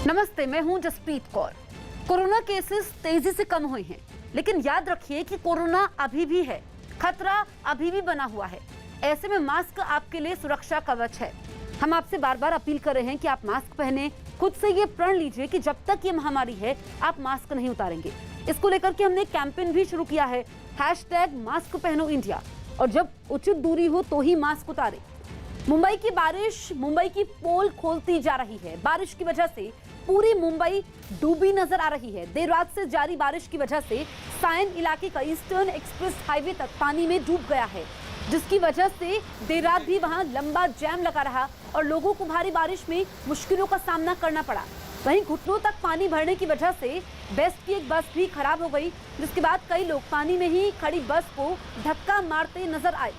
नमस्ते, मैं हूं जसप्रीत कौर। कोरोना केसेस तेजी से कम हुए हैं, लेकिन याद रखिए कि कोरोना अभी भी है, खतरा अभी भी बना हुआ है। ऐसे में मास्क आपके लिए सुरक्षा कवच है। हम आपसे बार बार अपील कर रहे हैं कि आप मास्क पहने। खुद से ये प्रण लीजिए कि जब तक ये महामारी है आप मास्क नहीं उतारेंगे। इसको लेकर के हमने कैंपेन भी शुरू किया है, #मास्क पहनो इंडिया, और जब उचित दूरी हो तो ही मास्क उतारें। मुंबई की बारिश, मुंबई की पोल खोलती जा रही है। बारिश की वजह से पूरी मुंबई डूबी नजर आ रही है। देर रात से जारी बारिश की वजह से सायन इलाके का ईस्टर्न एक्सप्रेस हाईवे तक पानी में डूब गया है, जिसकी वजह से देर रात भी वहां लंबा जैम लगा रहा और लोगों को भारी बारिश में मुश्किलों का सामना करना पड़ा। वहीं घुटनों तक पानी भरने की वजह से बेस्ट की एक बस भी खराब हो गई, जिसके बाद कई लोग पानी में ही खड़ी बस को धक्का मारते नजर आए।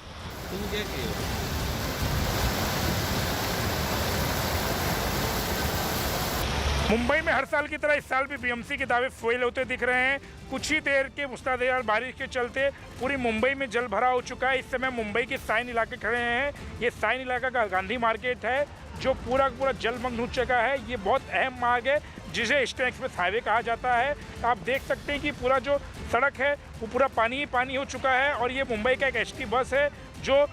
मुंबई में हर साल की तरह इस साल भी बीएमसी के दावे फेल होते दिख रहे हैं। कुछ ही देर के मूसलाधार बारिश के चलते पूरी मुंबई में जल भरा हो चुका है। इस समय मुंबई के साइन इलाके खड़े हैं। ये साइन इलाका का गांधी मार्केट है, जो पूरा जलमग्न हो चुका है। ये बहुत अहम मार्ग है जिसे ईस्टर्न एक्सप्रेस हाईवे कहा जाता है। आप देख सकते हैं कि पूरा जो सड़क है वो पूरा पानी ही पानी हो चुका है, और ये मुंबई का एक एसटी बस है जो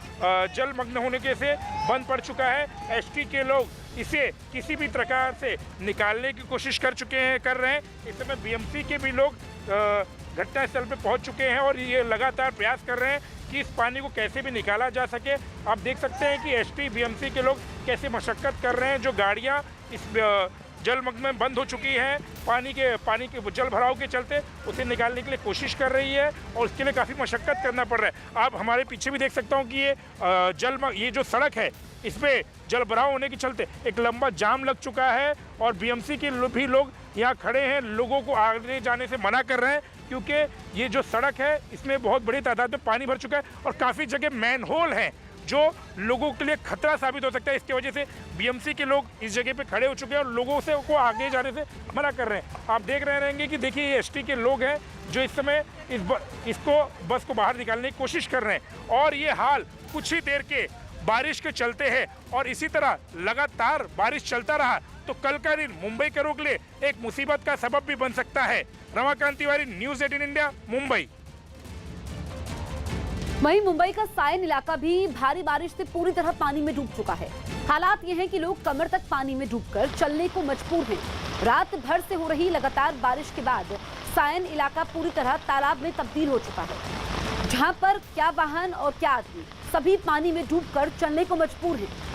जलमग्न होने के से बंद पड़ चुका है। एसटी के लोग इसे किसी भी प्रकार से निकालने की कोशिश कर रहे हैं। इस समय बीएमसी के भी लोग घटनास्थल पे पहुंच चुके हैं और ये लगातार प्रयास कर रहे हैं कि इस पानी को कैसे भी निकाला जा सके। आप देख सकते हैं कि एसटी बीएमसी के लोग कैसे मशक्कत कर रहे हैं। जो गाड़ियां इस जलमग्न में बंद हो चुकी हैं, पानी के जल भराव के चलते उसे निकालने के लिए कोशिश कर रही है, और उसके लिए काफ़ी मशक्कत करना पड़ रहा है। आप हमारे पीछे भी देख सकता हूँ कि ये जो सड़क है इसमें जल भराव होने के चलते एक लंबा जाम लग चुका है, और बीएमसी के भी लोग यहाँ खड़े हैं, लोगों को आगे जाने से मना कर रहे हैं, क्योंकि ये जो सड़क है इसमें बहुत बड़ी तादाद में पानी भर चुका है और काफ़ी जगह मैनहोल हैं जो लोगों के लिए खतरा साबित हो सकता है। इसकी वजह से बीएमसी के लोग इस जगह पे खड़े हो चुके हैं और लोगों से को आगे जाने से मना कर रहे हैं। आप देख रहे रहेंगे कि देखिए ये एसटी के लोग हैं जो इस समय इसको बस को बाहर निकालने की कोशिश कर रहे हैं, और ये हाल कुछ ही देर के बारिश के चलते है, और इसी तरह लगातार बारिश चलता रहा तो कल का दिन मुंबई के लोगों के लिए एक मुसीबत का सबब भी बन सकता है। Ramakant Tiwari, news 18 India, Mumbai. वहीं मुंबई का सायन इलाका भी भारी बारिश से पूरी तरह पानी में डूब चुका है। हालात ये हैं कि लोग कमर तक पानी में डूबकर चलने को मजबूर हैं। रात भर से हो रही लगातार बारिश के बाद सायन इलाका पूरी तरह तालाब में तब्दील हो चुका है, जहां पर क्या वाहन और क्या आदमी सभी पानी में डूबकर चलने को मजबूर हैं।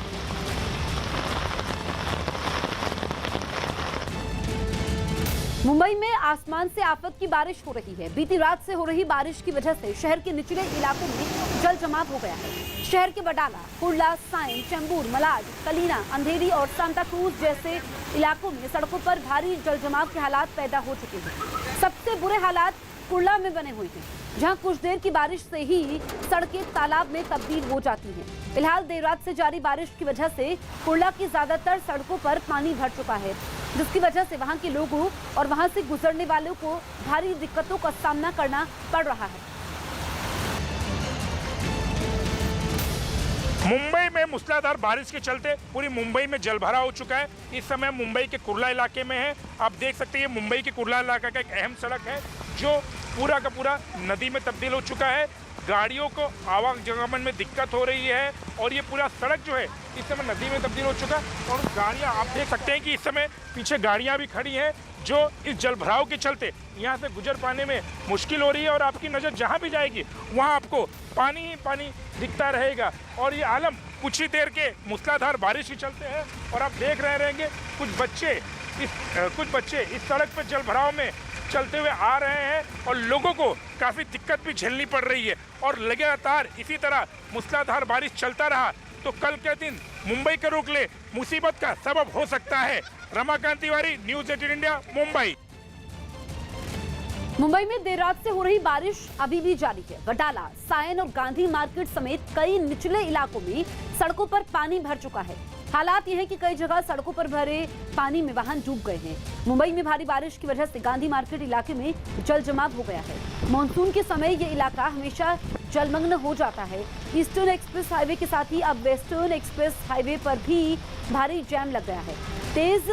मुंबई में आसमान से आफत की बारिश हो रही है। बीती रात से हो रही बारिश की वजह से शहर के निचले इलाकों में जल जमाव हो गया है। शहर के बडाला, कुर्ला, साइन, चेंबूर, मलाड, कलीना, अंधेरी और सांता क्रूज जैसे इलाकों में सड़कों पर भारी जल जमाव के हालात पैदा हो चुके हैं। सबसे बुरे हालात कुर्ला में बने हुए हैं, जहां कुछ देर की बारिश से ही सड़कें तालाब में तब्दील हो जाती हैं। फिलहाल देर रात से जारी बारिश की वजह से कुर्ला की ज्यादातर सड़कों पर पानी भर चुका है, जिसकी वजह से वहां के लोगों और वहां से गुजरने वालों को भारी दिक्कतों का सामना करना पड़ रहा है। मुंबई में मूसलाधार बारिश के चलते पूरी मुंबई में जलभरा हो चुका है। इस समय मुंबई के कुर्ला इलाके में है। आप देख सकते हैं मुंबई के कुर्ला इलाका का एक अहम सड़क है जो पूरा का पूरा नदी में तब्दील हो चुका है। गाड़ियों को आवागमन में दिक्कत हो रही है, और ये पूरा सड़क जो है इस समय नदी में तब्दील हो चुका है। और गाड़ियाँ आप देख सकते हैं कि इस समय पीछे गाड़ियाँ भी खड़ी हैं जो इस जलभराव के चलते यहाँ से गुजर पाने में मुश्किल हो रही है, और आपकी नज़र जहाँ भी जाएगी वहाँ आपको पानी ही पानी दिखता रहेगा। और ये आलम कुछ ही देर के मूसलाधार बारिश के चलते हैं, और आप देख रहे रहेंगे कुछ बच्चे इस सड़क पर जलभराव में चलते हुए आ रहे हैं, और लोगों को काफ़ी दिक्कत भी झेलनी पड़ रही है। और लगातार इसी तरह मूसलाधार बारिश चलता रहा तो कल के दिन मुंबई के लोगों के लिए मुसीबत का सबब हो सकता है। Ramakant Tiwari, news 18 India, Mumbai. मुंबई में देर रात से हो रही बारिश अभी भी जारी है। बटाला, सायन और गांधी मार्केट समेत कई निचले इलाकों में सड़कों पर पानी भर चुका है। हालात यह है कि कई जगह सड़कों पर भरे पानी में वाहन डूब गए हैं। मुंबई में भारी बारिश की वजह से गांधी मार्केट इलाके में जल जमाव हो गया है। मानसून के समय ये इलाका हमेशा जलमग्न हो जाता है। ईस्टर्न एक्सप्रेस हाईवे के साथ ही अब वेस्टर्न एक्सप्रेस हाईवे पर भी भारी जैम लग गया है। तेज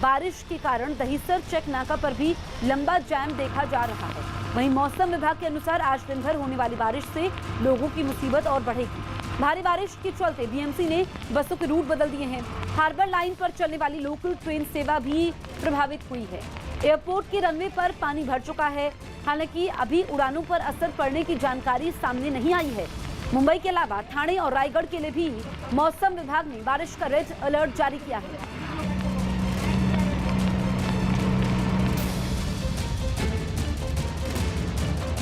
बारिश के कारण दहीसर चेक नाका पर भी लंबा जाम देखा जा रहा है। वहीं मौसम विभाग के अनुसार आज दिन भर होने वाली बारिश से लोगों की मुसीबत और बढ़ेगी। भारी बारिश के चलते बीएमसी ने बसों के रूट बदल दिए हैं। हार्बर लाइन पर चलने वाली लोकल ट्रेन सेवा भी प्रभावित हुई है। एयरपोर्ट के रनवे पर पानी भर चुका है। हालांकि अभी उड़ानों पर असर पड़ने की जानकारी सामने नहीं आई है। मुंबई के अलावा ठाणे और रायगढ़ के लिए भी मौसम विभाग ने बारिश का रेड अलर्ट जारी किया है।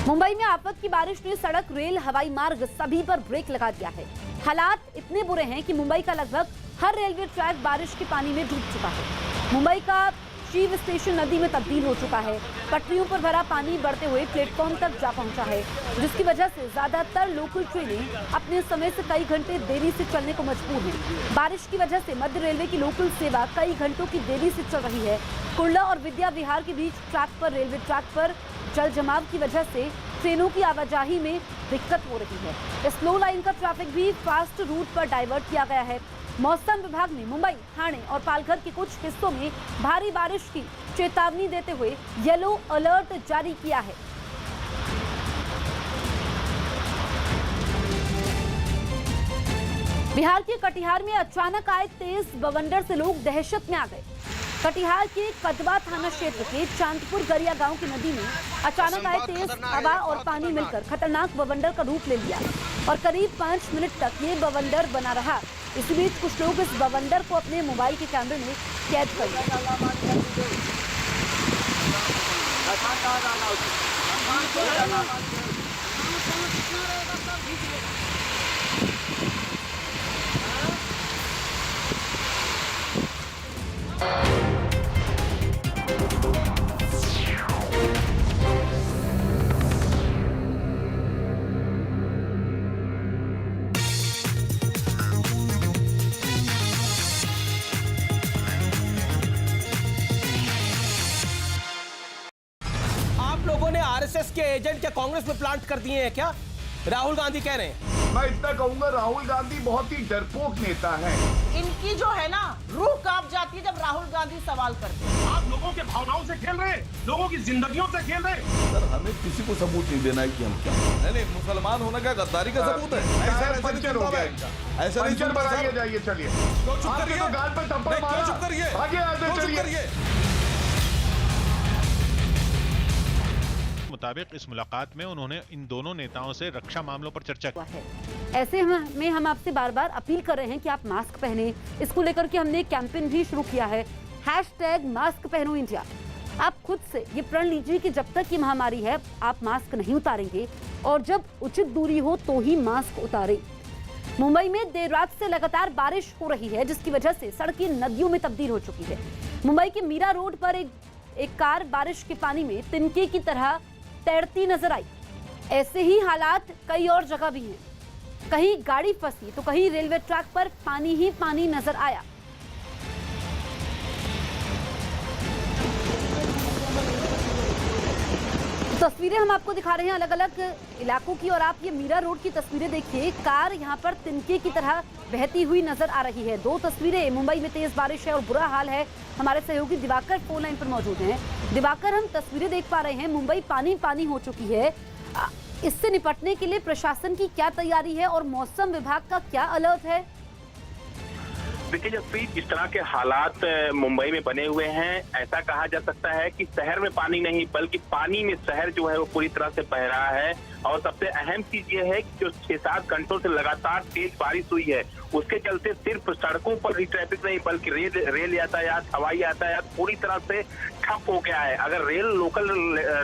मुंबई में आफत की बारिश ने सड़क, रेल, हवाई मार्ग सभी पर ब्रेक लगा दिया है। हालात इतने बुरे हैं कि मुंबई का लगभग हर रेलवे ट्रैक बारिश के पानी में डूब चुका है। मुंबई का शिव स्टेशन नदी में तब्दील हो चुका है। पटरियों पर भरा पानी बढ़ते हुए प्लेटफॉर्म तक जा पहुंचा है, जिसकी वजह से ज्यादातर लोकल ट्रेनें अपने समय से कई घंटे देरी से चलने को मजबूर हैं। बारिश की वजह से मध्य रेलवे की लोकल सेवा कई घंटों की देरी से चल रही है। कुर्ला और विद्या विहार के बीच ट्रैक पर रेलवे ट्रैक पर जल जमाव की वजह से ट्रेनों की आवाजाही में दिक्कत हो रही है। स्लो लाइन का ट्रैफिक भी फास्ट रूट पर डाइवर्ट किया गया है। मौसम विभाग ने मुंबई, ठाणे और पालघर के कुछ हिस्सों में भारी बारिश की चेतावनी देते हुए येलो अलर्ट जारी किया है। बिहार के कटिहार में अचानक आए तेज बवंडर से लोग दहशत में आ गए। कटिहार के कदवा थाना क्षेत्र के चांदपुर गरिया गांव की नदी में अचानक आए तेज हवा और पानी मिलकर खतरनाक बवंडर का रूप ले लिया और करीब 5 मिनट तक ये बवंडर बना रहा। इसी बीच कुछ लोग इस बवंडर को अपने मोबाइल के कैमरे में कैद कर लिया। लोगों ने आरएसएस के एजेंट क्या कांग्रेस में प्लांट कर दिए हैं क्या? राहुल गांधी कह रहे हैं। मैं इतना कहूंगा, राहुल गांधी बहुत ही डरपोक नेता है। इनकी जो है ना रूह कांप जाती है जब राहुल गांधी सवाल करते हैं। आप लोगों के भावनाओं से खेल रहे हैं, लोगों की जिंदगियों से खेल रहे हैं। सर हमें किसी को सबूत नहीं देना है कि हम क्या नहीं, मुसलमान होने का गद्दारी का सबूत है। पंचर हो गया, ऐसा नहीं पंचर बनाइए जाइए। चलिए आपके तो गाल पर थप्पड़ मारा, चुप करिए, आगे आगे चलिए। मुताबिक इस मुलाकात में उन्होंने इन दोनों नेताओं से रक्षा मामलों पर चर्चा की है। ऐसे में हम आपसे बार बार अपील कर रहे हैं कि आप मास्क पहने। इसको लेकर के हमने कैंपेन भी शुरू किया है, #मास्क पहनो इंडिया। आप खुद से ये प्रण लीजिए कि जब तक ये महामारी है आप मास्क नहीं उतारेंगे और जब उचित दूरी हो तो ही मास्क उतारें। मुंबई में देर रात से लगातार बारिश हो रही है, जिसकी वजह से सड़कें नदियों में तब्दील हो चुकी है। मुंबई के मीरा रोड पर एक कार बारिश के पानी में तिनके की तरह तैरती नजर आई। ऐसे ही हालात कई और जगह भी हैं। कहीं गाड़ी फंसी तो कहीं रेलवे ट्रैक पर पानी ही पानी नजर आया। तस्वीरें हम आपको दिखा रहे हैं अलग अलग इलाकों की, और आप ये मीरा रोड की तस्वीरें देखिए। कार यहाँ पर तिनके की तरह बहती हुई नजर आ रही है। 2 तस्वीरें, मुंबई में तेज बारिश है और बुरा हाल है। हमारे सहयोगी दिवाकर फोन लाइन पर मौजूद हैं। दिवाकर, हम तस्वीरें देख पा रहे हैं, मुंबई पानी पानी हो चुकी है। इससे निपटने के लिए प्रशासन की क्या तैयारी है और मौसम विभाग का क्या अलर्ट है? देखिए जसप्रीत, जिस तरह के हालात मुंबई में बने हुए हैं, ऐसा कहा जा सकता है कि शहर में पानी नहीं बल्कि पानी में शहर जो है वो पूरी तरह से बह रहा है। और सबसे अहम चीज ये है कि जो 6-7 घंटों से लगातार तेज बारिश हुई है, उसके चलते सिर्फ सड़कों पर ही ट्रैफिक नहीं बल्कि रेल यातायात, हवाई यातायात पूरी तरह से ठप हो गया है। अगर लोकल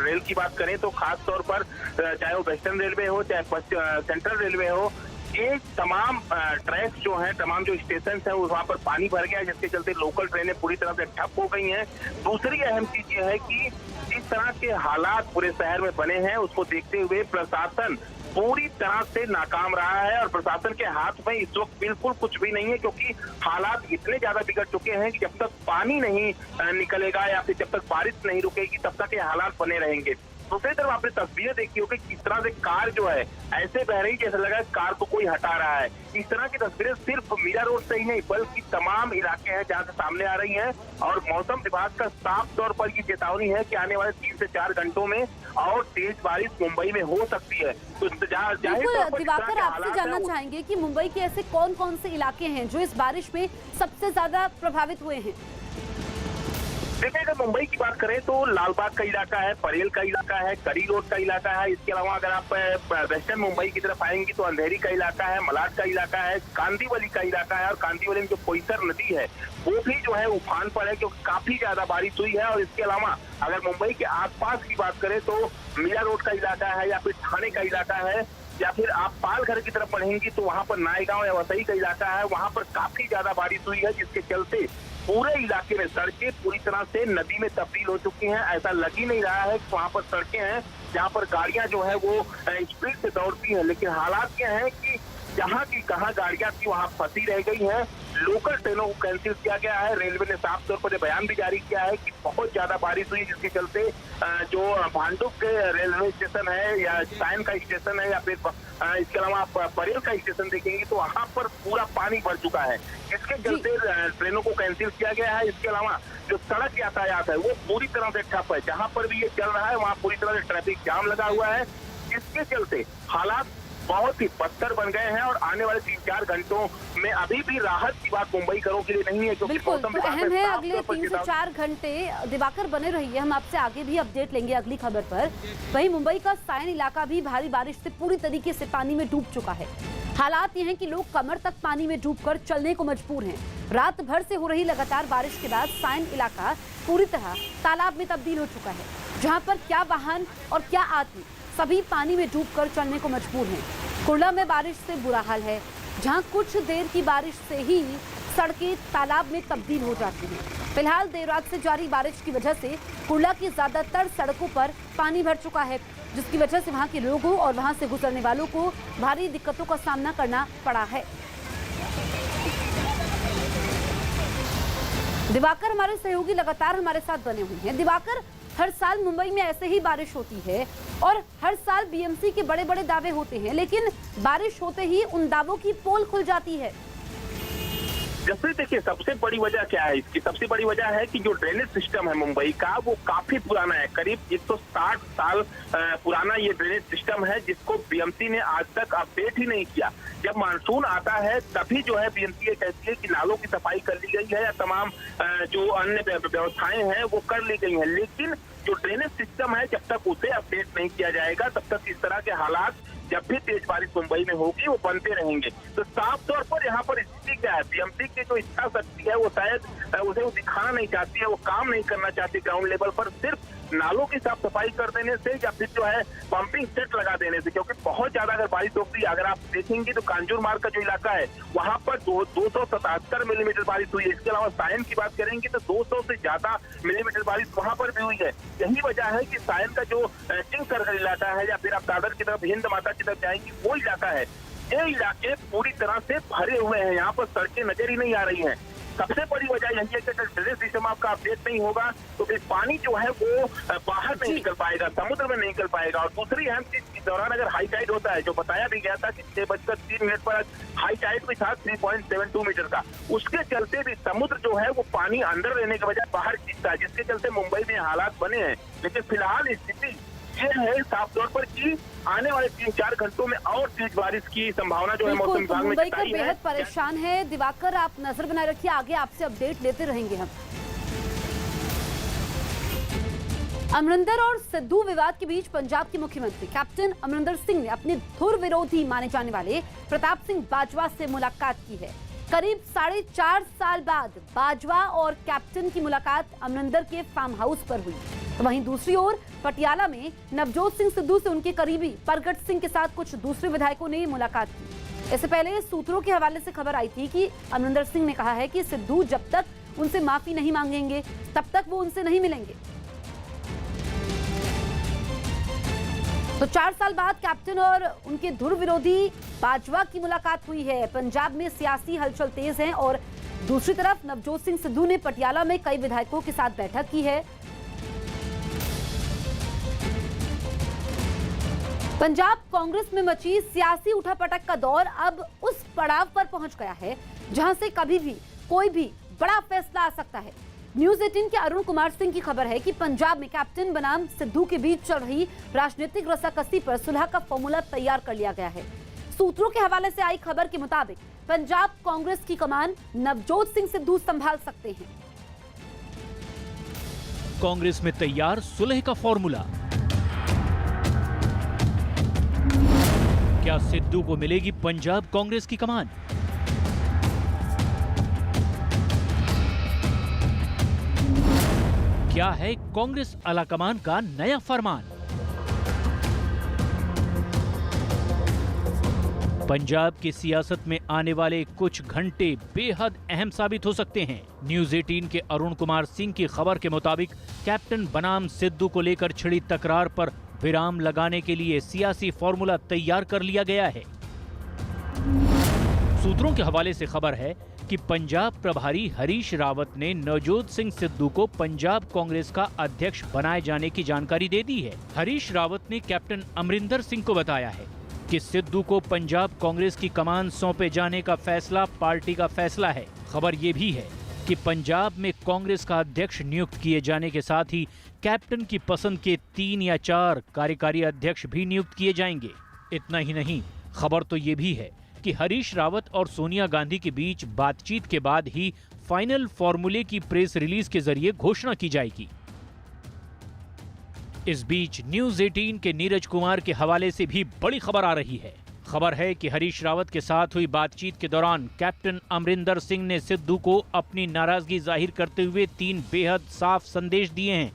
रेल की बात करें तो खास तौर पर चाहे वो वेस्टर्न रेलवे हो चाहे सेंट्रल रेलवे हो, ये तमाम ट्रैक्स जो हैं, तमाम जो स्टेशन हैं, वहाँ पर पानी भर गया है, जिसके चलते लोकल ट्रेनें पूरी तरह से ठप हो गई हैं। दूसरी अहम चीज ये है कि जिस तरह के हालात पूरे शहर में बने हैं, उसको देखते हुए प्रशासन पूरी तरह से नाकाम रहा है और प्रशासन के हाथ में इस वक्त बिल्कुल कुछ भी नहीं है, क्योंकि हालात इतने ज्यादा बिगड़ चुके हैं कि जब तक पानी नहीं निकलेगा या फिर जब तक बारिश नहीं रुकेगी तब तक ये हालात बने रहेंगे। दूसरी तरफ आपने तस्वीरें देखी होगी किस तरह से कार जो है ऐसे बह रही जैसे लगा कार को कोई हटा रहा है। इस तरह की तस्वीरें सिर्फ मीरा रोड से ही नहीं बल्कि तमाम इलाके हैं जहां से सामने आ रही हैं और मौसम विभाग का साफ तौर पर ये चेतावनी है कि आने वाले 3 से 4 घंटों में और तेज बारिश मुंबई में हो सकती है। तो बिल्कुल दिवाकर, आपसे जानना चाहेंगे कि मुंबई के ऐसे कौन कौन से इलाके हैं जो इस बारिश में सबसे ज्यादा प्रभावित हुए हैं? देखिए, अगर मुंबई की बात करें तो लालबाग का इलाका है, परेल का इलाका है, करी रोड का इलाका है। इसके अलावा अगर आप वेस्टर्न मुंबई की तरफ आएंगी तो अंधेरी का इलाका है, मलाड का इलाका है, कांदीवली का इलाका है और कांदीवली में जो पोईसर नदी है वो भी जो है उफान पर है क्योंकि काफी ज्यादा बारिश हुई है। और इसके अलावा अगर मुंबई के आसपास की बात करें तो मीरा रोड का इलाका है या फिर थाने का इलाका है या फिर आप पालघर की तरफ बढ़ेंगी तो वहां पर नायगांव या वसई का इलाका है, वहां पर काफी ज्यादा बारिश हुई है जिसके चलते पूरे इलाके में सड़कें पूरी तरह से नदी में तब्दील हो चुकी हैं। ऐसा लग ही नहीं रहा है कि वहां पर सड़कें हैं जहां पर गाड़ियां जो है वो स्पीड से दौड़ती हैं, लेकिन हालात ये हैं कि जहां की कहां गाड़ियां थी वहां फंसी रह गई हैं। लोकल ट्रेनों को कैंसिल किया गया है। रेलवे ने साफ तौर पर बयान भी जारी किया है कि बहुत ज्यादा बारिश हुई जिसके चलते जो भांडुप के रेलवे स्टेशन है या साइन का स्टेशन है या फिर इसके अलावा आप परेल का स्टेशन देखेंगे तो वहां पर पूरा पानी भर चुका है, जिसके चलते ट्रेनों को कैंसिल किया गया है। इसके अलावा जो सड़क यातायात है वो पूरी तरह से ठप है, जहां पर भी ये चल रहा है वहां पूरी तरह से ट्रैफिक जाम लगा हुआ है, जिसके चलते हालात बहुत ही बदतर बन गए हैं और आने वाले 3-4 घंटों में अभी भी राहत की बात मुंबई करों के लिए नहीं है क्योंकि बिल्कुल तो अहम है। अगले 3 से 4 घंटे दिवाकर बने रहिए, हम आपसे आगे भी अपडेट लेंगे अगली खबर पर। वहीं मुंबई का साइन इलाका भी भारी बारिश से पूरी तरीके से पानी में डूब चुका है। हालात ये हैं कि लोग कमर तक पानी में डूबकर चलने को मजबूर हैं। रात भर से हो रही लगातार बारिश के बाद साइन इलाका पूरी तरह तालाब में तब्दील हो चुका है, जहां पर क्या वाहन और क्या आदमी सभी पानी में डूबकर चलने को मजबूर हैं। कुर्ला में बारिश से बुरा हाल है, जहां कुछ देर की बारिश से ही सड़कें तालाब में तब्दील हो जाती हैं। फिलहाल देर रात से जारी बारिश की वजह से कुर्ला की ज्यादातर सड़कों पर पानी भर चुका है, जिसकी वजह से वहां के लोगों और वहां से गुजरने वालों को भारी दिक्कतों का सामना करना पड़ा है। दिवाकर हमारे सहयोगी लगातार हमारे साथ बने हुए हैं। दिवाकर, हर साल मुंबई में ऐसे ही बारिश होती है और हर साल बीएमसी के बड़े बड़े दावे होते हैं, लेकिन बारिश होते ही उन दावों की पोल खुल जाती है। जैसे देखिए, सबसे बड़ी वजह क्या है इसकी? सबसे बड़ी वजह है कि जो ड्रेनेज सिस्टम है मुंबई का वो काफी पुराना है, करीब 160 साल पुराना ये ड्रेनेज सिस्टम है जिसको बीएमसी ने आज तक अपडेट ही नहीं किया। जब मानसून आता है तभी जो है बीएमसी ये कहती है कि नालों की सफाई कर ली गई है या तमाम जो अन्य व्यवस्थाएं हैं वो कर ली गई हैं, लेकिन जो ड्रेनेज सिस्टम है जब तक उसे अपडेट नहीं किया जाएगा तब तक इस तरह के हालात जब भी तेज बारिश मुंबई में होगी वो बनते रहेंगे। तो साफ तौर पर यहाँ पर स्थिति क्या है, बीएमसी की जो इच्छा शक्ति है वो शायद उसे वो दिखाना नहीं चाहती है, वो काम नहीं करना चाहती ग्राउंड लेवल पर, सिर्फ नालों की साफ सफाई कर देने से या फिर जो है पंपिंग सेट लगा देने से, क्योंकि बहुत ज्यादा अगर बारिश होती है, अगर आप देखेंगे तो कांजूर मार्ग का जो इलाका है वहां पर 277 मिलीमीटर बारिश हुई है। इसके अलावा सायन की बात करेंगे तो 200 से ज्यादा मिलीमीटर बारिश वहां पर भी हुई है। यही वजह है कि सायन का जो चिंग सर्कल इलाका है या फिर आप दादर की तरफ हिंद माता की तरफ जाएंगे वो इलाका है, ये इलाके पूरी तरह से भरे हुए हैं, यहाँ पर सड़कें नजर ही नहीं आ रही हैं। सबसे बड़ी वजह यही है कि अगर ड्रेनेज सिस्टम आपका अपडेट नहीं होगा तो फिर पानी जो है वो बाहर नहीं निकल पाएगा, समुद्र में नहीं निकल पाएगा। और दूसरी अहम चीज के दौरान अगर हाई टाइड होता है, जो बताया भी गया था कि 6:03 पर हाई टाइड भी था 3.72 मीटर का, उसके चलते भी समुद्र जो है वो पानी अंदर रहने के बजाय बाहर खींचता है, जिसके चलते मुंबई में हालात बने हैं। लेकिन फिलहाल स्थिति ये है साफ तौर पर कि आने वाले 3-4 घंटों में और तेज बारिश की संभावना जो है मौसम विभाग में मुंबई का बेहद परेशान है। दिवाकर, आप नजर बनाए रखिए, आगे आपसे अपडेट लेते रहेंगे हम। अमरिंदर और सिद्धू विवाद के बीच पंजाब के मुख्यमंत्री कैप्टन अमरिंदर सिंह ने अपने धुर विरोधी माने जाने वाले प्रताप सिंह बाजवा से मुलाकात की है। करीब 4.5 साल बाद बाजवा और कैप्टन की मुलाकात अमरिंदर के फार्म हाउस पर हुई। तो वहीं दूसरी ओर पटियाला में नवजोत सिंह सिद्धू से उनके करीबी परगट सिंह के साथ कुछ दूसरे विधायकों ने मुलाकात की। इससे पहले सूत्रों के हवाले से खबर आई थी कि अमरिंदर सिंह ने कहा है कि सिद्धू जब तक उनसे माफी नहीं मांगेंगे तब तक वो उनसे नहीं मिलेंगे। तो 4 साल बाद कैप्टन और उनके धुर विरोधी बाजवा की मुलाकात हुई है। पंजाब में सियासी हलचल तेज है और दूसरी तरफ नवजोत सिंह सिद्धू ने पटियाला में कई विधायकों के साथ बैठक की है। पंजाब कांग्रेस में मची सियासी उठापटक का दौर अब उस पड़ाव पर पहुंच गया है जहां से कभी भी कोई भी बड़ा फैसला आ सकता है। न्यूज 18 के अरुण कुमार सिंह की खबर है कि पंजाब में कैप्टन बनाम सिद्धू के बीच चल रही राजनीतिक रस्साकसी पर सुलह का फॉर्मूला तैयार कर लिया गया है। सूत्रों के हवाले से आई खबर के मुताबिक पंजाब कांग्रेस की कमान नवजोत सिंह सिद्धू संभाल सकते हैं। कांग्रेस में तैयार सुलह का फॉर्मूला, क्या सिद्धू को मिलेगी पंजाब कांग्रेस की कमान? क्या है कांग्रेस आलाकमान का नया फरमान? पंजाब की सियासत में आने वाले कुछ घंटे बेहद अहम साबित हो सकते हैं। न्यूज 18 के अरुण कुमार सिंह की खबर के मुताबिक कैप्टन बनाम सिद्धू को लेकर छिड़ी तकरार पर विराम लगाने के लिए सियासी फॉर्मूला तैयार कर लिया गया है। सूत्रों के हवाले से खबर है कि पंजाब प्रभारी हरीश रावत ने नवजोत सिंह सिद्धू को पंजाब कांग्रेस का अध्यक्ष बनाए जाने की जानकारी दे दी है। हरीश रावत ने कैप्टन अमरिंदर सिंह को बताया है कि सिद्धू को पंजाब कांग्रेस की कमान सौंपे जाने का फैसला पार्टी का फैसला है। खबर ये भी है कि पंजाब में कांग्रेस का अध्यक्ष नियुक्त किए जाने के साथ ही कैप्टन की पसंद के 3 या 4 कार्यकारी अध्यक्ष भी नियुक्त किए जाएंगे। इतना ही नहीं, खबर तो ये भी है कि हरीश रावत और सोनिया गांधी के बीच बातचीत के बाद ही फाइनल फॉर्मूले की प्रेस रिलीज के जरिए घोषणा की जाएगी। इस बीच न्यूज 18 के नीरज कुमार के हवाले से भी बड़ी खबर आ रही है। खबर है कि हरीश रावत के साथ हुई बातचीत के दौरान कैप्टन अमरिंदर सिंह ने सिद्धू को अपनी नाराजगी जाहिर करते हुए 3 बेहद साफ संदेश दिए हैं।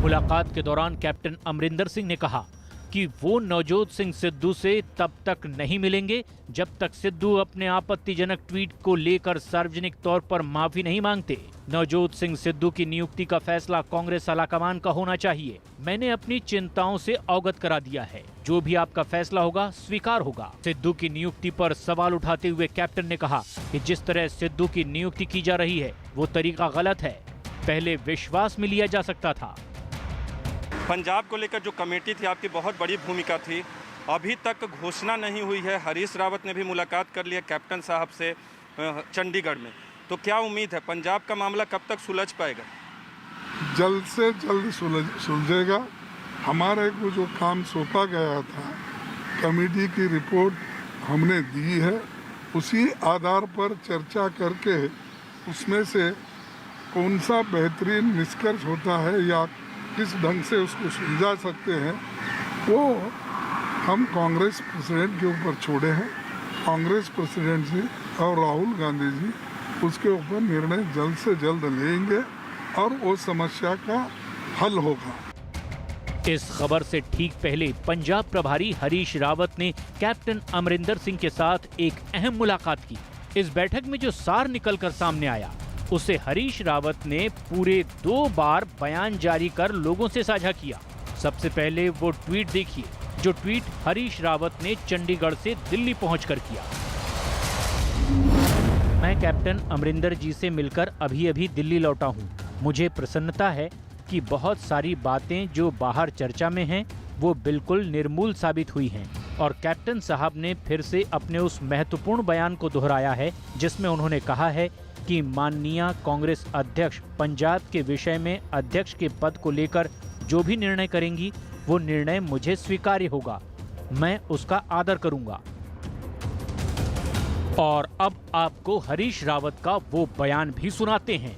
मुलाकात के दौरान कैप्टन अमरिंदर सिंह ने कहा कि वो नवजोत सिंह सिद्धू से तब तक नहीं मिलेंगे जब तक सिद्धू अपने आपत्तिजनक ट्वीट को लेकर सार्वजनिक तौर पर माफी नहीं मांगते। नवजोत सिंह सिद्धू की नियुक्ति का फैसला कांग्रेस आलाकमान का होना चाहिए। मैंने अपनी चिंताओं से अवगत करा दिया है। जो भी आपका फैसला होगा स्वीकार होगा। सिद्धू की नियुक्ति पर सवाल उठाते हुए कैप्टन ने कहा कि जिस तरह सिद्धू की नियुक्ति की जा रही है वो तरीका गलत है। पहले विश्वास में लिया जा सकता था। पंजाब को लेकर जो कमेटी थी, आपकी बहुत बड़ी भूमिका थी। अभी तक घोषणा नहीं हुई है। हरीश रावत ने भी मुलाकात कर लिया कैप्टन साहब से चंडीगढ़ में। तो क्या उम्मीद है पंजाब का मामला कब तक सुलझ पाएगा? जल्द से जल्द सुलझेगा। हमारे को जो काम सौंपा गया था, कमेटी की रिपोर्ट हमने दी है। उसी आधार पर चर्चा करके उसमें से कौन सा बेहतरीन निष्कर्ष होता है या किस ढंग से उसको सुलझा सकते हैं, वो हम कांग्रेस प्रेसिडेंट के ऊपर छोड़े हैं। कांग्रेस प्रेसिडेंट जी और राहुल गांधी जी उसके ऊपर निर्णय जल्द से जल्द लेंगे और वो समस्या का हल होगा। इस खबर से ठीक पहले पंजाब प्रभारी हरीश रावत ने कैप्टन अमरिंदर सिंह के साथ एक अहम मुलाकात की। इस बैठक में जो सार निकलकर सामने आया उसे हरीश रावत ने पूरे 2 बार बयान जारी कर लोगों से साझा किया। सबसे पहले वो ट्वीट देखिए, जो ट्वीट हरीश रावत ने चंडीगढ़ से दिल्ली पहुंचकर किया। मैं कैप्टन अमरिंदर जी से मिलकर अभी दिल्ली लौटा हूं। मुझे प्रसन्नता है कि बहुत सारी बातें जो बाहर चर्चा में हैं वो बिल्कुल निर्मूल साबित हुई हैं और कैप्टन साहब ने फिर से अपने उस महत्वपूर्ण बयान को दोहराया है जिसमें उन्होंने कहा है कि माननीय कांग्रेस अध्यक्ष पंजाब के विषय में अध्यक्ष के पद को लेकर जो भी निर्णय करेंगी वो निर्णय मुझे स्वीकार्य होगा। मैं उसका आदर करूंगा। और अब आपको हरीश रावत का वो बयान भी सुनाते हैं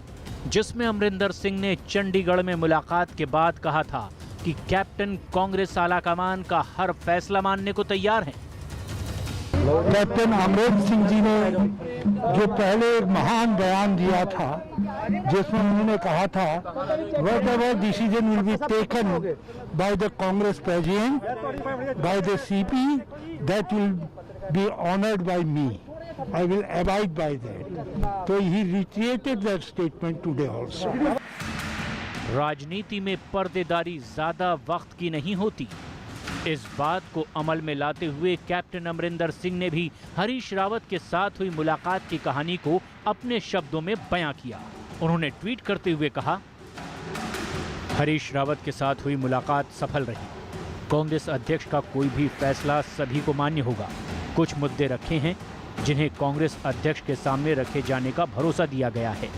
जिसमें अमरिंदर सिंह ने चंडीगढ़ में मुलाकात के बाद कहा था कि कैप्टन कांग्रेस आलाकमान का हर फैसला मानने को तैयार हैं। कैप्टन अमरिंदर सिंह जी ने जो पहले एक महान बयान दिया था जिसमें उन्होंने कहा था whatever decision will be taken by the Congress President, by the CP, that will be honored by me. I will abide by that. So he reiterated that statement today also. राजनीति में पर्देदारी ज्यादा वक्त की नहीं होती। इस बात को अमल में लाते हुए कैप्टन अमरिंदर सिंह ने भी हरीश रावत के साथ हुई मुलाकात की कहानी को अपने शब्दों में बयां किया। उन्होंने ट्वीट करते हुए कहा, हरीश रावत के साथ हुई मुलाकात सफल रही। कांग्रेस अध्यक्ष का कोई भी फैसला सभी को मान्य होगा। कुछ मुद्दे रखे हैं जिन्हें कांग्रेस अध्यक्ष के सामने रखे जाने का भरोसा दिया गया है।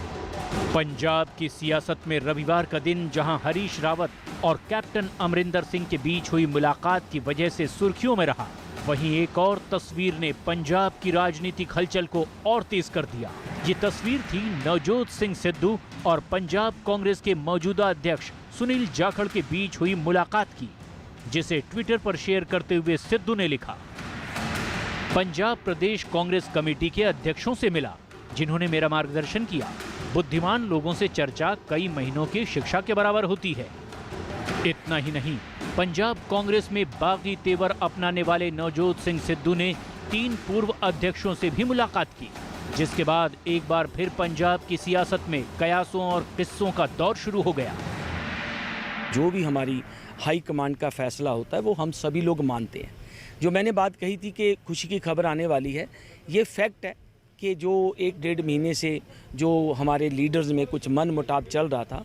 पंजाब की सियासत में रविवार का दिन जहां हरीश रावत और कैप्टन अमरिंदर सिंह के बीच हुई मुलाकात की वजह से सुर्खियों में रहा, वहीं एक और तस्वीर ने पंजाब की राजनीतिक हलचल को और तेज कर दिया। ये तस्वीर थी नवजोत सिंह सिद्धू और पंजाब कांग्रेस के मौजूदा अध्यक्ष सुनील जाखड़ के बीच हुई मुलाकात की, जिसे ट्विटर पर शेयर करते हुए सिद्धू ने लिखा, पंजाब प्रदेश कांग्रेस कमेटी के अध्यक्षों से मिला जिन्होंने मेरा मार्गदर्शन किया। बुद्धिमान लोगों से चर्चा कई महीनों की शिक्षा के बराबर होती है। इतना ही नहीं, पंजाब कांग्रेस में बागी तेवर अपनाने वाले नवजोत सिंह सिद्धू ने 3 पूर्व अध्यक्षों से भी मुलाकात की, जिसके बाद एक बार फिर पंजाब की सियासत में कयासों और किस्सों का दौर शुरू हो गया। जो भी हमारी हाई कमांड का फैसला होता है वो हम सभी लोग मानते हैं। जो मैंने बात कही थी कि खुशी की खबर आने वाली है, ये फैक्ट है कि जो 1-1.5 महीने से जो हमारे लीडर्स में कुछ मन मुटाव चल रहा था,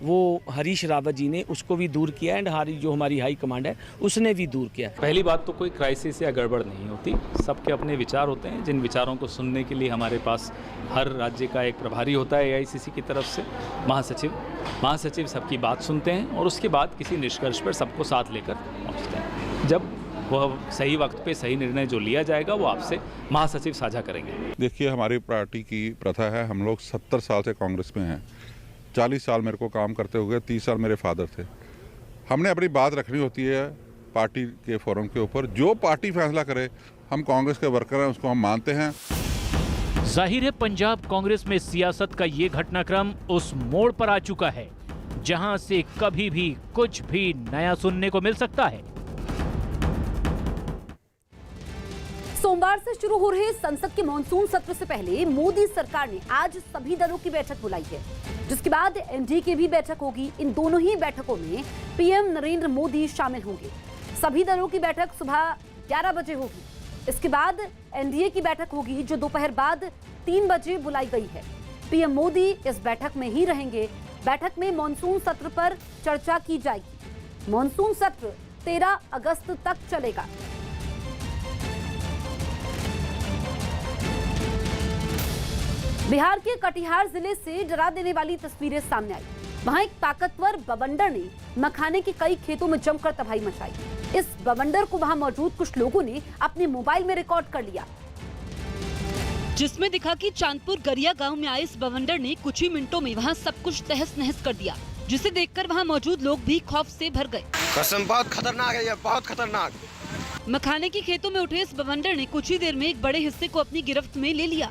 वो हरीश रावत जी ने उसको भी दूर किया एंड जो हमारी हाई कमांड है उसने भी दूर किया। पहली बात तो कोई क्राइसिस या गड़बड़ नहीं होती, सबके अपने विचार होते हैं, जिन विचारों को सुनने के लिए हमारे पास हर राज्य का एक प्रभारी होता है AICC की तरफ से, महासचिव सबकी बात सुनते हैं और उसके बाद किसी निष्कर्ष पर सबको साथ लेकर पहुँचते हैं। जब वह सही वक्त पे सही निर्णय जो लिया जाएगा वो आपसे महासचिव साझा करेंगे। देखिए, हमारी पार्टी की प्रथा है, हम लोग 70 साल से कांग्रेस में हैं। 40 साल मेरे को काम करते हुए, 30 साल मेरे फादर थे। हमने अपनी बात रखनी होती है पार्टी के फोरम के ऊपर। जो पार्टी फैसला करे, हम कांग्रेस के वर्कर हैं, उसको हम मानते हैं। जाहिर है पंजाब कांग्रेस में सियासत का ये घटनाक्रम उस मोड़ पर आ चुका है जहां से कभी भी कुछ भी नया सुनने को मिल सकता है। सोमवार से शुरू हो रहे संसद के मॉनसून सत्र से पहले मोदी सरकार ने आज सभी दलों की बैठक बुलाई है, जिसके बाद एनडीए की भी बैठक होगी। इन दोनों ही बैठकों में पीएम नरेंद्र मोदी शामिल होंगे। सभी दलों की बैठक सुबह 11 बजे होगी। इसके बाद एनडीए की बैठक होगी जो दोपहर बाद 3 बजे बुलाई गई है। पीएम मोदी इस बैठक में ही रहेंगे। बैठक में मॉनसून सत्र पर चर्चा की जाएगी। मॉनसून सत्र 13 अगस्त तक चलेगा। बिहार के कटिहार जिले से डरा देने वाली तस्वीरें सामने आई। वहां एक ताकतवर बवंडर ने मखाने के कई खेतों में जमकर तबाही मचाई। इस बवंडर को वहां मौजूद कुछ लोगों ने अपने मोबाइल में रिकॉर्ड कर लिया, जिसमें दिखा कि चांदपुर गरिया गांव में आए इस बवंडर ने कुछ ही मिनटों में वहां सब कुछ तहस नहस कर दिया, जिसे देखकर वहां मौजूद लोग भी खौफ से भर गए। कसम बहुत खतरनाक है, ये बहुत खतरनाक। मखाने के खेतों में उठे इस बवंडर ने कुछ ही देर में एक बड़े हिस्से को अपनी गिरफ्त में ले लिया,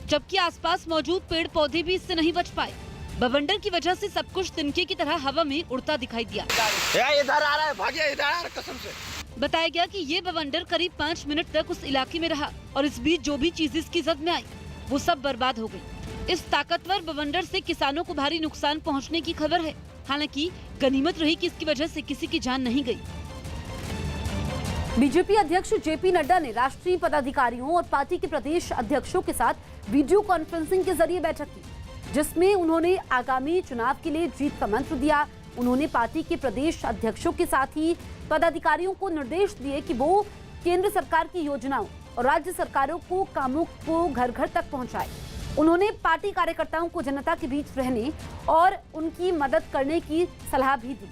जबकि आसपास मौजूद पेड़ पौधे भी इससे नहीं बच पाए। बवंडर की वजह से सब कुछ तिनके की तरह हवा में उड़ता दिखाई दिया। इधर आ रहा है, भागिए, इधर आ रहा है, कसम से। बताया गया कि ये बवंडर करीब 5 मिनट तक उस इलाके में रहा और इस बीच जो भी चीज इसकी जद में आई वो सब बर्बाद हो गई। इस ताकतवर बवंडर से किसानों को भारी नुकसान पहुंचने की खबर है। हालांकि गनीमत रही कि इसकी वजह से किसी की जान नहीं गई। बीजेपी अध्यक्ष जेपी नड्डा ने राष्ट्रीय पदाधिकारियों और पार्टी के प्रदेश अध्यक्षों के साथ वीडियो कॉन्फ्रेंसिंग के जरिए बैठक की, जिसमें उन्होंने आगामी चुनाव के लिए जीत का मंत्र दिया। उन्होंने पार्टी के प्रदेश अध्यक्षों के साथ ही पदाधिकारियों को निर्देश दिए कि वो केंद्र सरकार की योजनाओं और राज्य सरकारों को कामों को घर घर तक पहुंचाए। उन्होंने पार्टी कार्यकर्ताओं को जनता के बीच रहने और उनकी मदद करने की सलाह भी दी।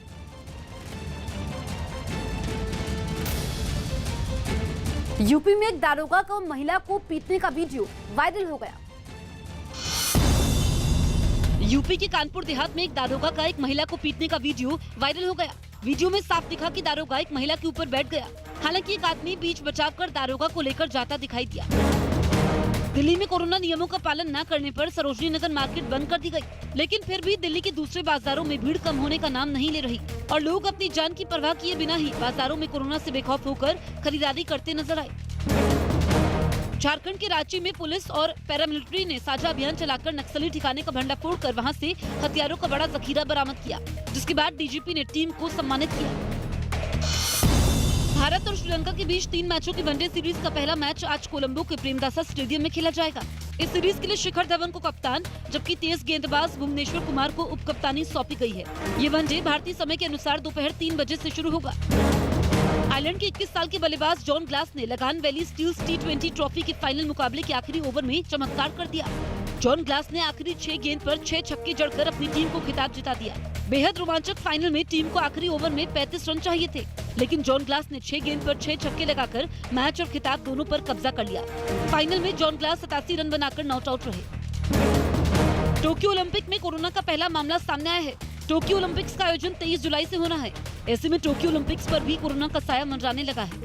यूपी में एक दारोगा को महिला को पीटने का वीडियो वायरल हो गया। यूपी के कानपुर देहात में एक दारोगा का एक महिला को पीटने का वीडियो वायरल हो गया। वीडियो में साफ दिखा कि दारोगा एक महिला के ऊपर बैठ गया। हालांकि एक आदमी बीच बचाव कर दारोगा को लेकर जाता दिखाई दिया। दिल्ली में कोरोना नियमों का पालन न करने पर सरोजनी नगर मार्केट बंद कर दी गई, लेकिन फिर भी दिल्ली के दूसरे बाजारों में भीड़ कम होने का नाम नहीं ले रही और लोग अपनी जान की परवाह किए बिना ही बाजारों में कोरोना से बेखौफ होकर खरीदारी करते नजर आए। झारखंड के रांची में पुलिस और पैरामिलिट्री ने साझा अभियान चलाकर नक्सली ठिकाने का भंडाफोड़ कर वहां से हथियारों का बड़ा जखीरा बरामद किया, जिसके बाद डीजीपी ने टीम को सम्मानित किया। भारत और श्रीलंका के बीच 3 मैचों की वनडे सीरीज का पहला मैच आज कोलंबो के प्रेमदासा स्टेडियम में खेला जाएगा। इस सीरीज के लिए शिखर धवन को कप्तान जबकि तेज गेंदबाज भुवनेश्वर कुमार को उप कप्तानी सौंपी गई है। ये वनडे भारतीय समय के अनुसार दोपहर 3 बजे से शुरू होगा। थाईलैंड के 21 साल के बल्लेबाज जॉन ग्लास ने लगान वैली स्टील्स T20 ट्रॉफी के फाइनल मुकाबले के आखिरी ओवर में चमत्कार कर दिया। जॉन ग्लास ने आखिरी 6 गेंद पर 6 छक्के जड़कर अपनी टीम को खिताब जिता दिया। बेहद रोमांचक फाइनल में टीम को आखिरी ओवर में 35 रन चाहिए थे, लेकिन जॉन ग्लास ने 6 गेंद पर 6 छक्के लगाकर मैच और खिताब दोनों पर कब्जा कर लिया। फाइनल में जॉन ग्लास 87 रन बनाकर नॉट आउट रहे। टोक्यो ओलंपिक में कोरोना का पहला मामला सामने आया है। टोक्यो ओलंपिक्स का आयोजन 23 जुलाई से होना है। ऐसे में टोक्यो ओलंपिक्स पर भी कोरोना का साया मंडराने लगा है।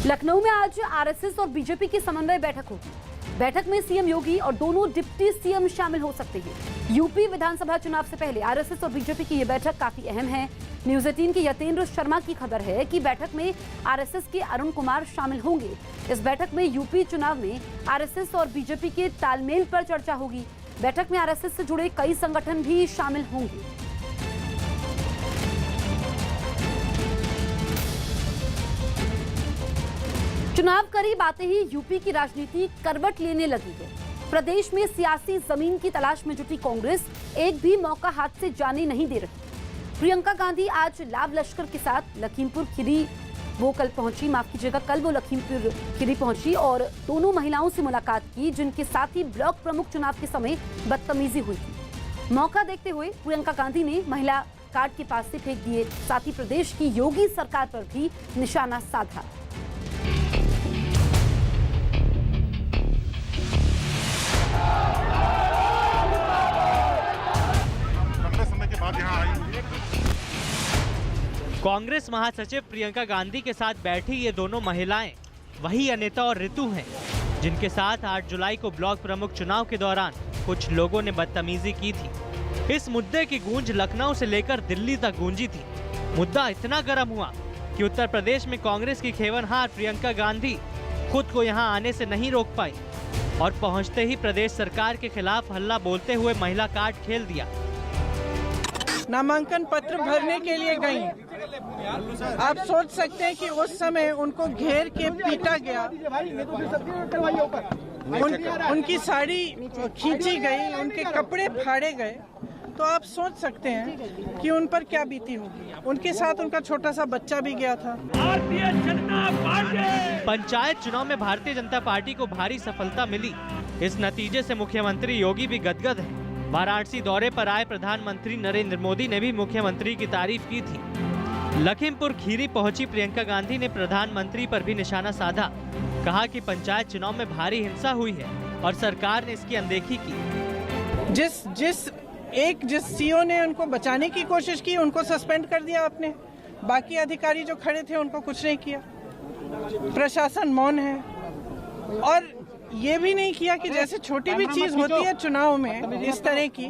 लखनऊ में आज आरएसएस और बीजेपी की समन्वय बैठक होगी। बैठक में सीएम योगी और दोनों डिप्टी सीएम शामिल हो सकते हैं। यूपी विधानसभा चुनाव से पहले आरएसएस और बीजेपी की ये बैठक काफी अहम है। न्यूज 18 के यतेंद्र शर्मा की खबर है कि बैठक में आरएसएस के अरुण कुमार शामिल होंगे। इस बैठक में यूपी चुनाव में आरएसएस और बीजेपी के तालमेल पर चर्चा होगी। बैठक में आरएसएस से जुड़े कई संगठन भी शामिल होंगे। चुनाव करीब आते ही यूपी की राजनीति करवट लेने लगी है। प्रदेश में सियासी जमीन की तलाश में जुटी कांग्रेस एक भी मौका हाथ से जाने नहीं दे रही। प्रियंका गांधी आज लाव लश्कर के साथ लखीमपुर खीरी कल वो लखीमपुर खीरी पहुंची और दोनों महिलाओं से मुलाकात की, जिनके साथ ही ब्लॉक प्रमुख चुनाव के समय बदतमीजी हुई थी। मौका देखते हुए प्रियंका गांधी ने महिला कार्ड के पास से फेंक दिए, साथ ही प्रदेश की योगी सरकार पर भी निशाना साधा। कांग्रेस महासचिव प्रियंका गांधी के साथ बैठी ये दोनों महिलाएं वही अनिता और ऋतु हैं, जिनके साथ 8 जुलाई को ब्लॉक प्रमुख चुनाव के दौरान कुछ लोगों ने बदतमीजी की थी। इस मुद्दे की गूंज लखनऊ से लेकर दिल्ली तक गूंजी थी। मुद्दा इतना गर्म हुआ कि उत्तर प्रदेश में कांग्रेस की खेवनहार प्रियंका गांधी खुद को यहां आने से नहीं रोक पाई और पहुंचते ही प्रदेश सरकार के खिलाफ हल्ला बोलते हुए महिला कार्ड खेल दिया। नामांकन पत्र भरने के लिए गई। आप सोच सकते हैं कि उस समय उनको घेर के पीटा गया, उनकी साड़ी खींची गई, उनके कपड़े फाड़े गए, तो आप सोच सकते हैं कि उन पर क्या बीती होगी। उनके साथ उनका छोटा सा बच्चा भी गया था। भारतीय जनता पार्टी पंचायत चुनाव में भारतीय जनता पार्टी को भारी सफलता मिली। इस नतीजे से मुख्यमंत्री योगी भी गदगद है। वाराणसी दौरे पर आए प्रधानमंत्री नरेंद्र मोदी ने भी मुख्यमंत्री की तारीफ की थी। लखीमपुर खीरी पहुंची प्रियंका गांधी ने प्रधानमंत्री पर भी निशाना साधा। कहा कि पंचायत चुनाव में भारी हिंसा हुई है और सरकार ने इसकी अनदेखी की। जिस सीओ ने उनको बचाने की कोशिश की, उनको सस्पेंड कर दिया आपने। बाकी अधिकारी जो खड़े थे उनको कुछ नहीं किया। प्रशासन मौन है और ये भी नहीं किया कि जैसे छोटी भी चीज होती है चुनाव में इस तरह की,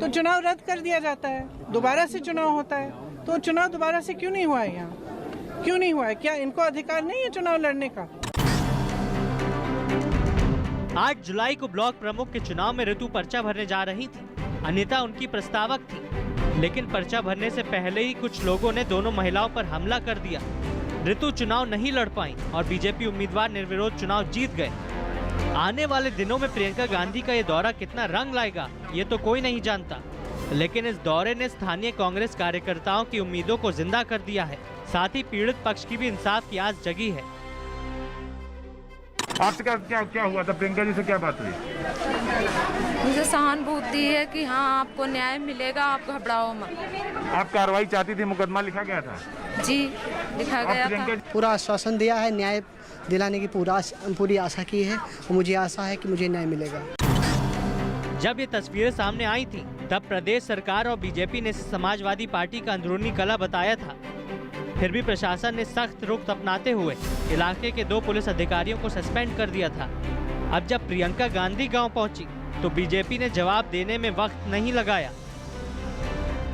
तो चुनाव रद्द कर दिया जाता है, दोबारा से चुनाव होता है। तो चुनाव दोबारा से क्यों नहीं हुआ है? यहाँ क्यों नहीं हुआ है? क्या इनको अधिकार नहीं है चुनाव लड़ने का? 8 जुलाई को ब्लॉक प्रमुख के चुनाव में ऋतु पर्चा भरने जा रही थी। अनिता उनकी प्रस्तावक थी, लेकिन पर्चा भरने से पहले ही कुछ लोगों ने दोनों महिलाओं पर हमला कर दिया। ऋतु चुनाव नहीं लड़ पाई और बीजेपी उम्मीदवार निर्विरोध चुनाव जीत गए। आने वाले दिनों में प्रियंका गांधी का ये दौरा कितना रंग लाएगा ये तो कोई नहीं जानता, लेकिन इस दौरे ने स्थानीय कांग्रेस कार्यकर्ताओं की उम्मीदों को जिंदा कर दिया है। साथ ही पीड़ित पक्ष की भी इंसाफ की आस जगी है। आपसे क्या हुआ था? प्रियंका जी से क्या बात हुई? मुझे सहानुभूति है कि हाँ आपको न्याय मिलेगा, आप घबराओ मत। आप कार्रवाई चाहती थी, मुकदमा लिखा गया था? जी लिखा गया था। पूरा आश्वासन दिया है, न्याय दिलाने की पूरी आशा की है और मुझे आशा है कि मुझे न्याय मिलेगा। जब ये तस्वीरें सामने आई थी तब प्रदेश सरकार और बीजेपी ने समाजवादी पार्टी का अंदरूनी कलह बताया था। फिर भी प्रशासन ने सख्त रुख अपनाते हुए इलाके के 2 पुलिस अधिकारियों को सस्पेंड कर दिया था। अब जब प्रियंका गांधी गांव पहुंची तो बीजेपी ने जवाब देने में वक्त नहीं लगाया।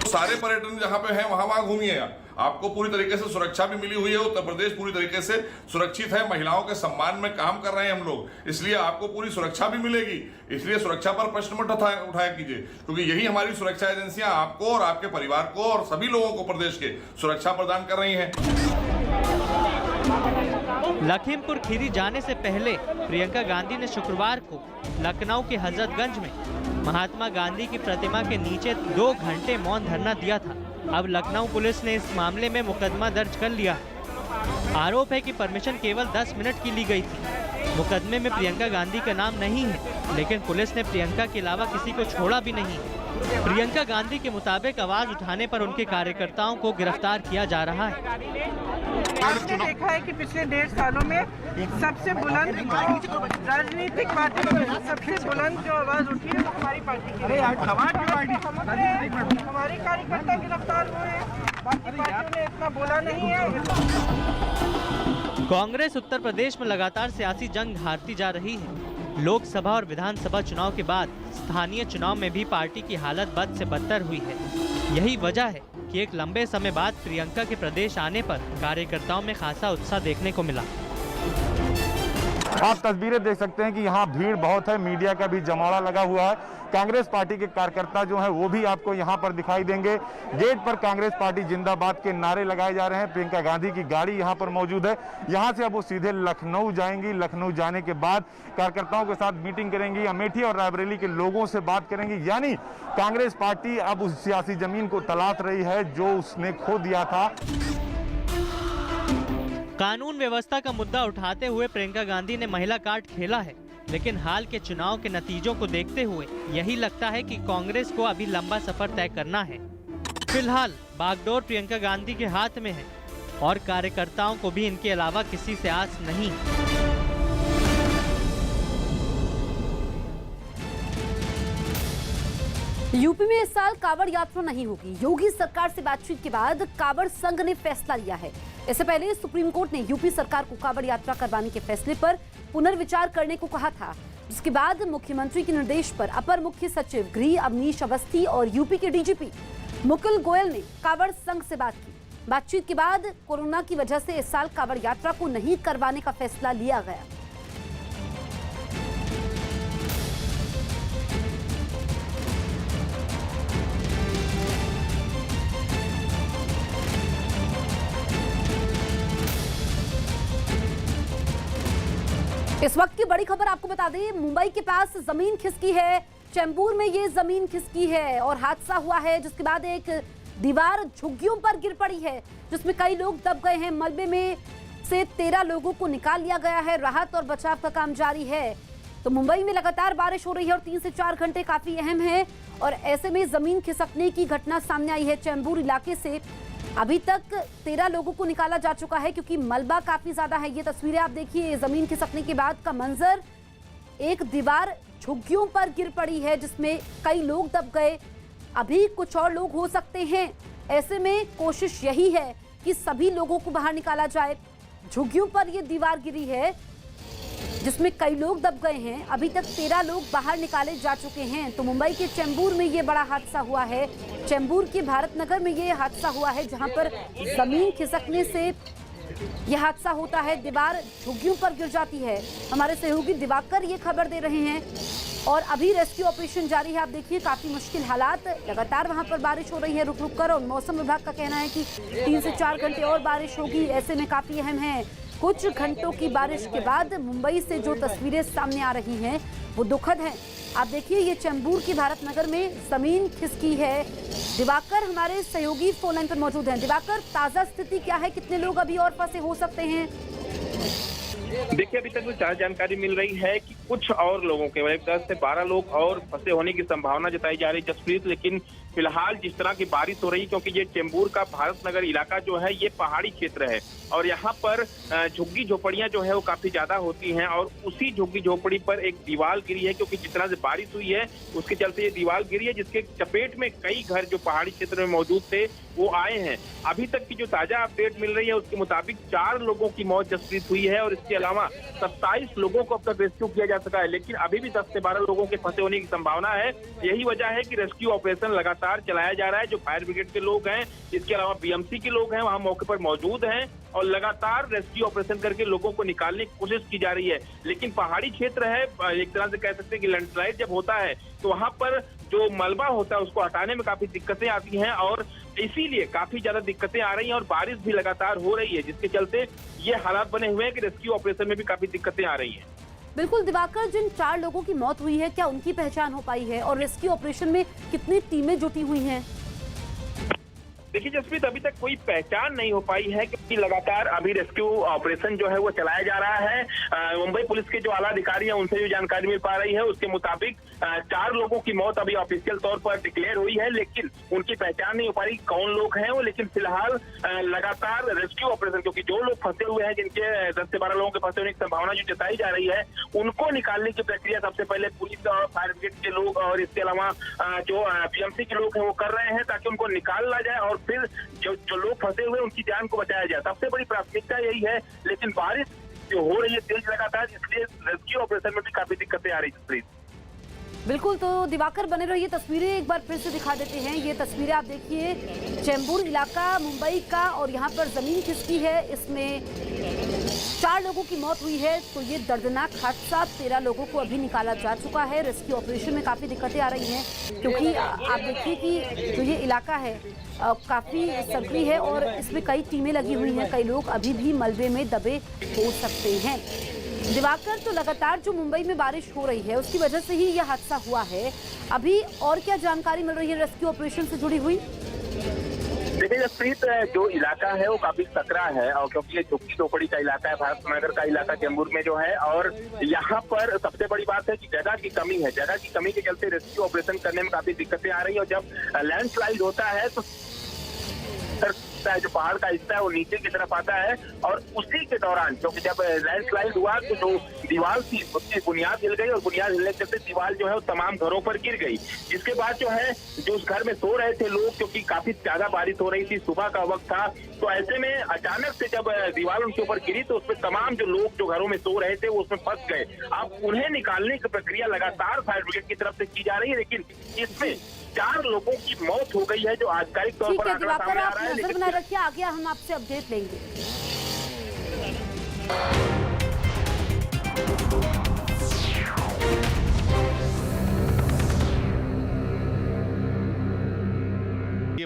सारे पर्यटन जहाँ पे हैं वहाँ घूमिए। आपको पूरी तरीके से सुरक्षा भी मिली हुई है। उत्तर प्रदेश पूरी तरीके से सुरक्षित है। महिलाओं के सम्मान में काम कर रहे हैं हम लोग, इसलिए आपको पूरी सुरक्षा भी मिलेगी। इसलिए सुरक्षा पर प्रश्न मत उठाया कीजिए, क्योंकि यही हमारी सुरक्षा एजेंसियां आपको और आपके परिवार को और सभी लोगों को प्रदेश के सुरक्षा प्रदान कर रही हैं। लखीमपुर खीरी जाने से पहले प्रियंका गांधी ने शुक्रवार को लखनऊ के हजरतगंज में महात्मा गांधी की प्रतिमा के नीचे 2 घंटे मौन धरना दिया था। अब लखनऊ पुलिस ने इस मामले में मुकदमा दर्ज कर लिया। आरोप है कि परमिशन केवल 10 मिनट की ली गई थी। मुकदमे में प्रियंका गांधी का नाम नहीं है, लेकिन पुलिस ने प्रियंका के अलावा किसी को छोड़ा भी नहीं। प्रियंका गांधी के मुताबिक आवाज उठाने पर उनके कार्यकर्ताओं को गिरफ्तार किया जा रहा है। आपने देखा है कि पिछले 1.5 सालों में सबसे बुलंद राजनीतिक पार्टी में सबसे बुलंद जो आवाज उठी है हमारी पार्टी की। हमारे कार्यकर्ता गिरफ्तार हुए हैं, बाकी पार्टियों ने इतना बोला नहीं है। कांग्रेस उत्तर प्रदेश में लगातार सियासी जंग हारती जा रही है। लोकसभा और विधानसभा चुनाव के बाद स्थानीय चुनाव में भी पार्टी की हालत बद से बदतर हुई है। यही वजह है कि एक लंबे समय बाद प्रियंका के प्रदेश आने पर कार्यकर्ताओं में खासा उत्साह देखने को मिला। आप तस्वीरें देख सकते हैं कि यहाँ भीड़ बहुत है, मीडिया का भी जमावड़ा लगा हुआ है। कांग्रेस पार्टी के कार्यकर्ता जो हैं वो भी आपको यहाँ पर दिखाई देंगे। गेट पर कांग्रेस पार्टी जिंदाबाद के नारे लगाए जा रहे हैं। प्रियंका गांधी की गाड़ी यहाँ पर मौजूद है। यहाँ से अब वो सीधे लखनऊ जाएंगी। लखनऊ जाने के बाद कार्यकर्ताओं के साथ मीटिंग करेंगी, अमेठी और रायबरेली के लोगों से बात करेंगी। यानी कांग्रेस पार्टी अब उस सियासी जमीन को तलाश रही है जो उसने खो दिया था। कानून व्यवस्था का मुद्दा उठाते हुए प्रियंका गांधी ने महिला कार्ड खेला है, लेकिन हाल के चुनाव के नतीजों को देखते हुए यही लगता है कि कांग्रेस को अभी लंबा सफर तय करना है। फिलहाल बागडोर प्रियंका गांधी के हाथ में है और कार्यकर्ताओं को भी इनके अलावा किसी से आस नहीं। यूपी में इस साल कांवड़ यात्रा नहीं होगी। योगी सरकार से बातचीत के बाद कांवड़ संघ ने फैसला लिया है। इससे पहले सुप्रीम कोर्ट ने यूपी सरकार को कांवड़ यात्रा करवाने के फैसले पर पुनर्विचार करने को कहा था, जिसके बाद मुख्यमंत्री के निर्देश पर अपर मुख्य सचिव गृह अवनीश अवस्थी और यूपी के डीजीपी मुकुल गोयल ने कांवड़ संघ से बात की। बातचीत के बाद कोरोना की वजह से इस साल कांवड़ यात्रा को नहीं करवाने का फैसला लिया गया। इस वक्त की बड़ी खबर आपको बता दें, मुंबई के पास जमीन खिसकी है। चेंबूर में ये जमीन खिसकी है और हादसा हुआ है, जिसके बाद एक दीवार झुग्गियों पर गिर पड़ी है, जिसमें कई लोग दब गए हैं। मलबे में से 13 लोगों को निकाल लिया गया है। राहत और बचाव का काम जारी है। तो मुंबई में लगातार बारिश हो रही है और 3 से 4 घंटे काफी अहम है और ऐसे में जमीन खिसकने की घटना सामने आई है। चेंबूर इलाके से अभी तक 13 लोगों को निकाला जा चुका है, क्योंकि मलबा काफी ज्यादा है। ये तस्वीरें आप देखिए, जमीन खिसकने के बाद का मंजर। एक दीवार झुग्गियों पर गिर पड़ी है, जिसमें कई लोग दब गए। अभी कुछ और लोग हो सकते हैं। ऐसे में कोशिश यही है कि सभी लोगों को बाहर निकाला जाए। झुग्गियों पर ये दीवार गिरी है, जिसमें कई लोग दब गए हैं। अभी तक 13 लोग बाहर निकाले जा चुके हैं। तो मुंबई के चेंबूर में ये बड़ा हादसा हुआ है। चेंबूर के भारत नगर में ये हादसा हुआ है, जहां पर जमीन खिसकने से यह हादसा होता है। दीवार झुग्गियों पर गिर जाती है। हमारे सहयोगी दिवाकर ये खबर दे रहे हैं और अभी रेस्क्यू ऑपरेशन जारी है। आप देखिए, काफी मुश्किल हालात, लगातार वहां पर बारिश हो रही है रुक रुक कर, और मौसम विभाग का कहना है कि 3 से 4 घंटे और बारिश होगी। ऐसे में काफी अहम है। कुछ घंटों की बारिश के बाद मुंबई से जो तस्वीरें सामने आ रही हैं वो दुखद हैं। आप देखिए, ये चेंबूर की भारत नगर में जमीन खिसकी है। दिवाकर हमारे सहयोगी फोन लाइन पर मौजूद हैं। दिवाकर, ताजा स्थिति क्या है? कितने लोग अभी और फंसे हो सकते हैं? देखिए, अभी तक जो जानकारी मिल रही है कि कुछ और लोगों के 10 से 12 लोग और फंसे होने की संभावना जताई जा रही है, जसप्रीत। लेकिन फिलहाल जिस तरह की बारिश हो रही है, क्योंकि ये चेंबूर का भारत नगर इलाका जो है ये पहाड़ी क्षेत्र है और यहाँ पर झुग्गी झोपड़ियां जो है वो काफी ज्यादा होती हैं और उसी झुग्गी झोपड़ी पर एक दीवार गिरी है, क्योंकि जिस तरह से बारिश हुई है उसके चलते ये दीवार गिरी है, जिसके चपेट में कई घर जो पहाड़ी क्षेत्र में मौजूद थे वो आए हैं। अभी तक की जो ताजा अपडेट मिल रही है उसके मुताबिक 4 लोगों की मौत जसप्रीत हुई है और इसके अलावा 27 लोगों को अब तक रेस्क्यू किया जा सका है, लेकिन अभी भी 10 से 12 लोगों के फंसे होने की संभावना है। यही वजह है कि रेस्क्यू ऑपरेशन लगातार चलाया जा रहा है। जो फायर ब्रिगेड के लोग हैं, इसके अलावा बीएमसी के लोग हैं, वहां मौके पर मौजूद हैं और लगातार रेस्क्यू ऑपरेशन करके लोगों को निकालने की कोशिश की जा रही है। लेकिन पहाड़ी क्षेत्र है, एक तरह से कह सकते हैं कि लैंडस्लाइड जब होता है तो वहां पर जो मलबा होता है उसको हटाने में काफी दिक्कतें आती हैं और इसीलिए काफी ज्यादा दिक्कतें आ रही हैं और बारिश भी लगातार हो रही है, जिसके चलते ये हालात बने हुए हैं कि रेस्क्यू ऑपरेशन में भी काफी दिक्कतें आ रही हैं। बिल्कुल दिवाकर, जिन 4 लोगों की मौत हुई है, क्या उनकी पहचान हो पाई है और रेस्क्यू ऑपरेशन में कितनी टीमें जुटी हुई हैं? देखिए जसप्रीत, अभी तक कोई पहचान नहीं हो पाई है क्योंकि लगातार अभी रेस्क्यू ऑपरेशन जो है वो चलाया जा रहा है। मुंबई पुलिस के जो आला अधिकारी हैं उनसे जो जानकारी मिल पा रही है उसके मुताबिक 4 लोगों की मौत अभी ऑफिशियल तौर पर डिक्लेयर हुई है, लेकिन उनकी पहचान नहीं हो पा रही कौन लोग हैं वो। लेकिन फिलहाल लगातार रेस्क्यू ऑपरेशन, क्योंकि जो लोग फंसे हुए हैं, जिनके 10 से 12 लोगों के फंसे होने की संभावना जो जताई जा रही है, उनको निकालने की प्रक्रिया सबसे पहले पुलिस और फायर ब्रिगेड के लोग और इसके अलावा जो बीएमसी के लोग हैं वो कर रहे हैं ताकि उनको निकाला जाए और फिर जो लोग फंसे हुए उनकी जान को बचाया जाए। सबसे बड़ी प्राथमिकता यही है, लेकिन बारिश जो हो रही है तेज लगातार, इसलिए रेस्क्यू ऑपरेशन में भी काफी दिक्कतें आ रही है। बिल्कुल, तो दिवाकर बने रहिए, तस्वीरें एक बार फिर से दिखा देते हैं। ये तस्वीरें आप देखिए, चेंबूर इलाका मुंबई का, और यहाँ पर जमीन खिसकी है, इसमें 4 लोगों की मौत हुई है। तो ये दर्दनाक हादसा, 13 लोगों को अभी निकाला जा चुका है। रेस्क्यू ऑपरेशन में काफ़ी दिक्कतें आ रही हैं क्योंकि आप देखिए कि जो ये इलाका है काफ़ी सक्रिय है और इसमें कई टीमें लगी हुई हैं। कई लोग अभी भी मलबे में दबे हो सकते हैं। दिवाकर, तो लगातार जो मुंबई में बारिश हो रही है उसकी वजह से ही यह हादसा हुआ है। अभी और क्या जानकारी मिल रही है रेस्क्यू ऑपरेशन से जुड़ी हुई? देखिए जसप्रीत, जो इलाका है वो काफी सकरा है और क्योंकि ये झुग्गी झोपड़ी का इलाका है, भारत नगर का इलाका चेंबूर में जो है, और यहाँ पर सबसे बड़ी बात है कि जगह की कमी है। जगह की कमी के चलते रेस्क्यू ऑपरेशन करने में काफी दिक्कतें आ रही है। और जब लैंडस्लाइड होता है तो जो पहाड़ का हिस्सा है वो नीचे की तरफ आता है, और उसी के दौरान क्योंकि जब लैंडस्लाइड हुआ तो जो दीवार थी उसकी बुनियाद हिल गई और बुनियाद हिलने के चलते दीवार जो है वो तमाम घरों पर गिर गई। जिसके बाद जो है जो उस घर में सो रहे थे लोग, क्योंकि काफी ज्यादा बारिश हो रही थी, सुबह का वक्त था, तो ऐसे में अचानक से जब दीवार उनके ऊपर गिरी तो उसमें तमाम जो लोग जो घरों में सो रहे थे वो उसमें फंस गए। अब उन्हें निकालने की प्रक्रिया लगातार फायर ब्रिगेड की तरफ से की जा रही है, लेकिन इसमें 4 लोगों की मौत हो गई है जो आधिकारिक तौर पर आंकड़ा सामने आ रहा है। नजर बनाए रखिए, आगे हम आपसे अपडेट लेंगे।